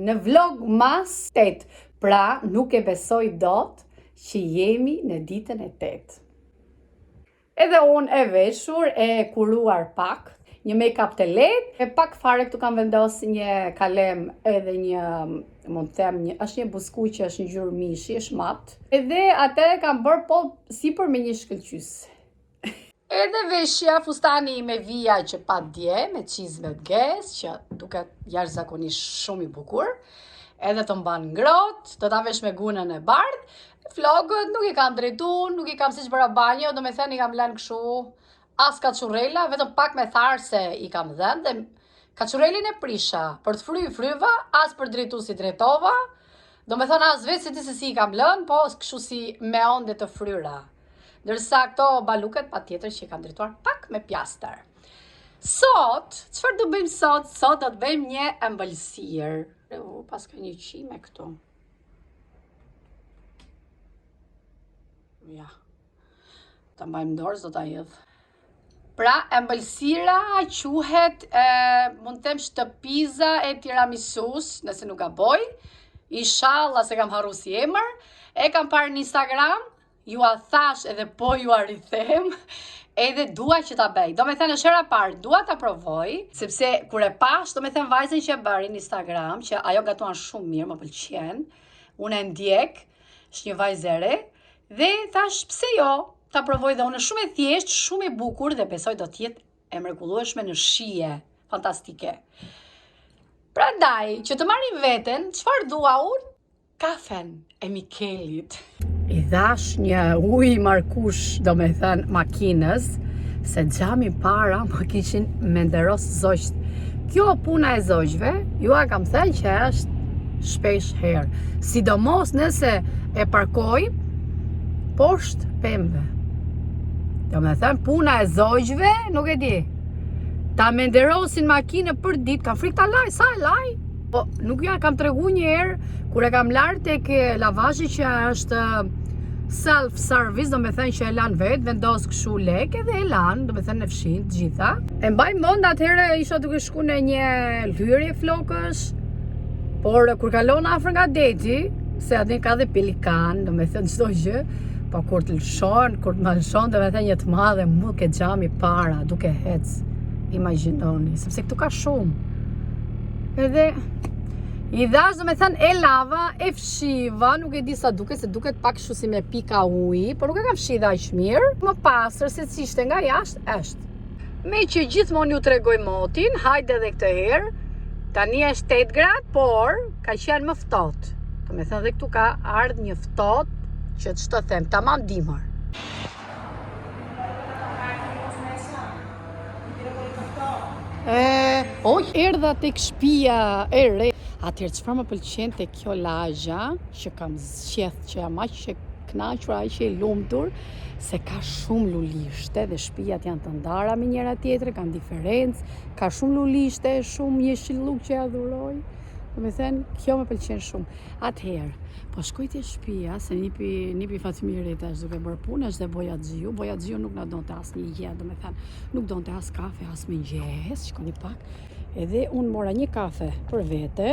në vlog mas 8, pra nuk e besoj dot që jemi në ditën e 8. Edhe unë e veshur, e kuruar pak, një make-up të lehtë, e pak fare këtu kam vendosur një kalem edhe një, mund të them, është një buskuqe, është një ngjyrë mishi, është mat. Edhe atë kam bërë po sipër me një shkëlqys. Edhe veshja fustani me vija që pa dje, me çizme të gez, që duket jashtëzakonisht shumë i bukur. Edhe të mban ngrohtë, do ta vesh me gunën e bardhë. Flogët nuk i kam drejtuar, nuk i kam siç bëra banjo, domethënë i kam lënë kështu as kaçurrela, vetëm pak me tharse i kam dhënë dhe kaçurrelin e prisha për të fryrë fryva, as për drejtu si drejtova. Domethënë as vetë se ti se si i kam lënë, po kështu si me onde të fryra. Ndërsa këto baluket patjetër që i kam drejtuar pak me pjastër. Sot, çfarë do bëjmë sot? Sot do të bëjmë një ëmbëlsirë. Pas ka një qime këtu. Ja. Ta mbajmë dorë, do ta hedh. Pra, ëmbëlsira quhet, mund të them, shtëpiza e tiramisus, nëse nuk gaboj. Inshallah se kam harru si emër. E kam parë në Instagram, ju a thash edhe po ju a rithem. Edhe dua që ta bëj. Do me thënë, është hera parë, dua ta provoj, sepse kur e pash, do me thënë vajzën që e bëri në Instagram, që ajo gatuan shumë mirë, më pëlqen, unë e ndjek, është një vajzë e re, dhe thash pse jo, ta provoj dhe unë shumë e thjesht, shumë e bukur dhe besoj do t'jetë e mrekullueshme në shije, fantastike. Prandaj, që të marrim veten, çfarë dua unë? Kafen e Mikelit. I dhash një ujë markush, do me thënë, makinës, se xhami para më kishin me nderos zogjt. Kjo puna e zogjve, ju a kam thënë që është shpesh herë. Sidomos nëse e parkoj poshtë pemëve. Do me thënë, puna e zogjve, nuk e di. Ta me nderosin makinë për ditë, ka frikë ta laj, sa e laj? Po, nuk ja kam tregu një herë, kur e kam lartë tek lavazhi që është self-service, do me thënë që e lanë vetë, vendos këshu lek edhe e lanë, do me thënë në fshin të gjitha. E mbaj mend atëherë isha duke shku në një hyrje flokësh, por kur kalon afër nga deti, se aty ka dhe pelikan, do me thënë çdo gjë, po kur të lëshon, kur të malshon, do me thënë një të madhe, mu ke xhami para, duke hec, imagjinoni, sepse këtu ka shumë. Edhe i dhash, do me thënë, e lava, e fshiva, nuk e di sa duket, se duket pak kështu si me pika uji, por nuk e kam fshidha aq mirë. Më pastër se ç'ishte nga jashtë është. Me që gjithmonë ju tregoj motin, hajde edhe këtë herë. Tani është 8 gradë, por ka qenë më ftohtë. Do me thënë, dhe këtu ka ardhur një ftohtë që ç'të them, tamam dimër. Erdha tek shtëpia e re. Atëherë çfarë më pëlqen te kjo lagja, që kam zgjedh, që jam aq e kënaqur, aq e lumtur, se ka shumë lulishte dhe shtëpiat janë të ndara me njëra tjetrën, kanë diferencë, ka shumë lulishte, shumë jeshilluk që ja dhuroj. Do me thënë, kjo më pëlqen shumë. Atëherë, po shkoj te shtëpia, se nipi Fatimirit është duke bërë punë, është dhe Bojaxhiu nuk na donte asnjë gjë, do me thënë, nuk donte as kafe, as mëngjes, shkoni pak. Edhe unë mora një kafe për vete,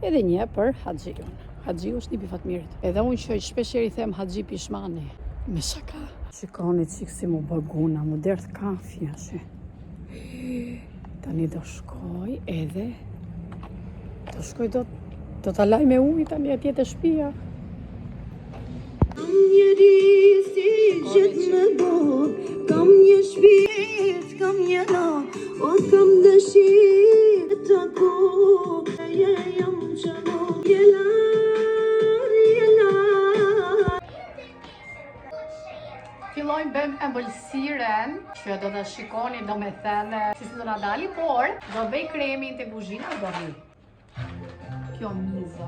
edhe një për Haxhiun. Haxhiu është nipi Fatimirit. Edhe unë që shpesh i them Haxhi pishmani, me shaka. Shikoni çik si mu baguna, mu derdh kafe, ashe. Tani do shkoj edhe do ta laj me ujë tani atje te shtëpia. Kam njeri si gjithë me bo, kam një shpirt, kam një la, o kam dëshirë të ku, e jam që mo, jelar. Fillojmë bëjmë ëmbëlsiren, që do të shikoni, do me thënë, si do na dali, por do bëj kremin te kuzhina, do bëj. Kjo miza,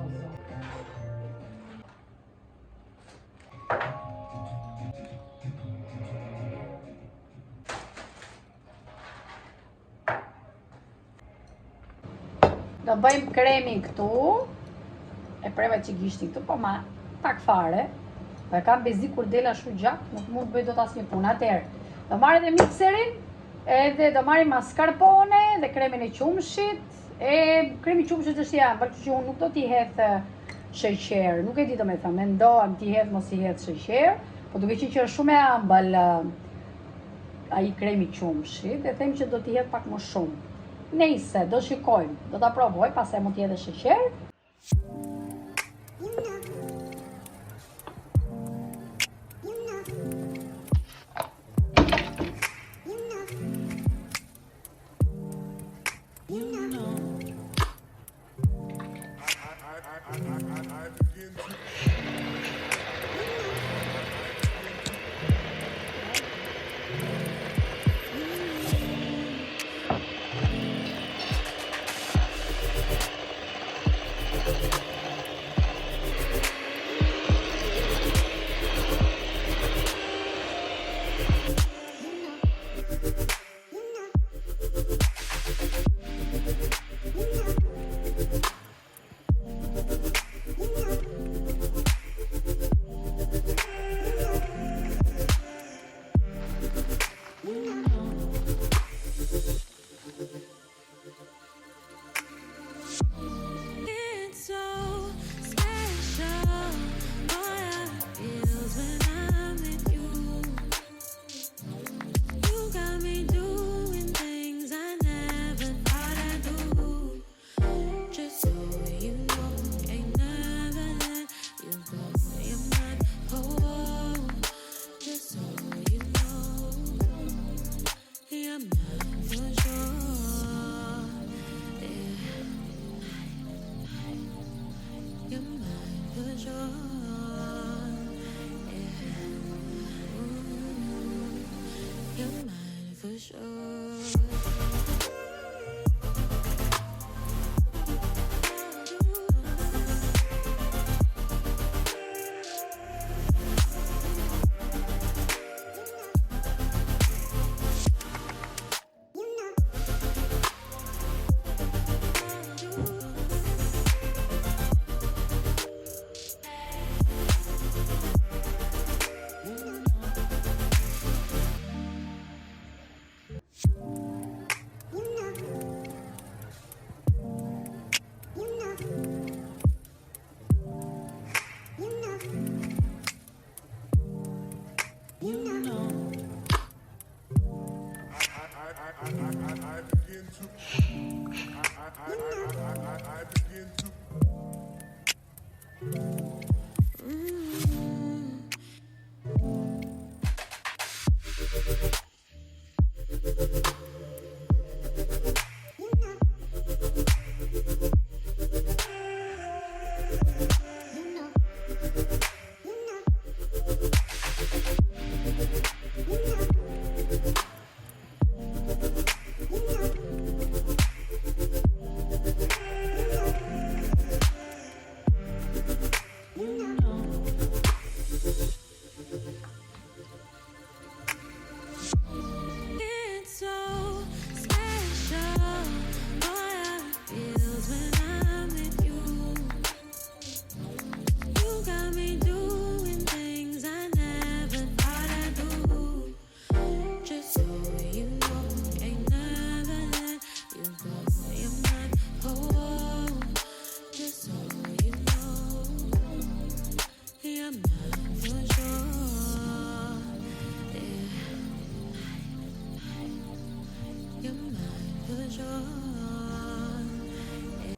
do bëjmë kremin këtu, e preva që gishtin këtu, po ma pak fare, po e kam bezi kur dela shu gjatë, nuk mund të bëj do të asnjë punë. Atëherë, do marrë dhe mikserin, edhe do marrim mascarpone dhe kremin e qumshit, Kremi qumshit është janë, për që unë nuk do t'i hedh sheqer, nuk e di do me thëmë, mendohem t'i hedh mos t'i hedh sheqer, po duke që është shumë e ambël ai kremi qumshit, dhe them që do t'i hedh pak më shumë. Nejse, do shikojmë, do t'a provoj, pastaj mund t'i hedh sheqer.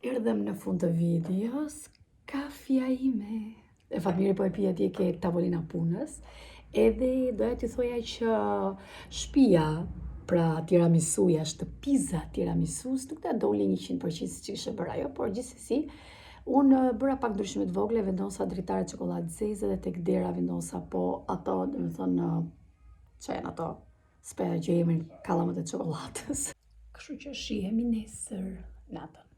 Erdhem në fund të videos, kafja ime. E Fatmiri po e pi atje ke tavolina punës, edhe doja t'ju thoja që shtëpia, pra tiramisuja, shtëpiza tiramisus, nuk ta doli 100% si që ishe bërë ajo, por gjithsesi, unë bëra pak ndryshime të vogla, vendosa dritare çokoladë zeze dhe tek dera vendosa po ato, domethënë, që janë ato speja që jemi kallamat e çokoladës. Kështu që shihemi nesër natën.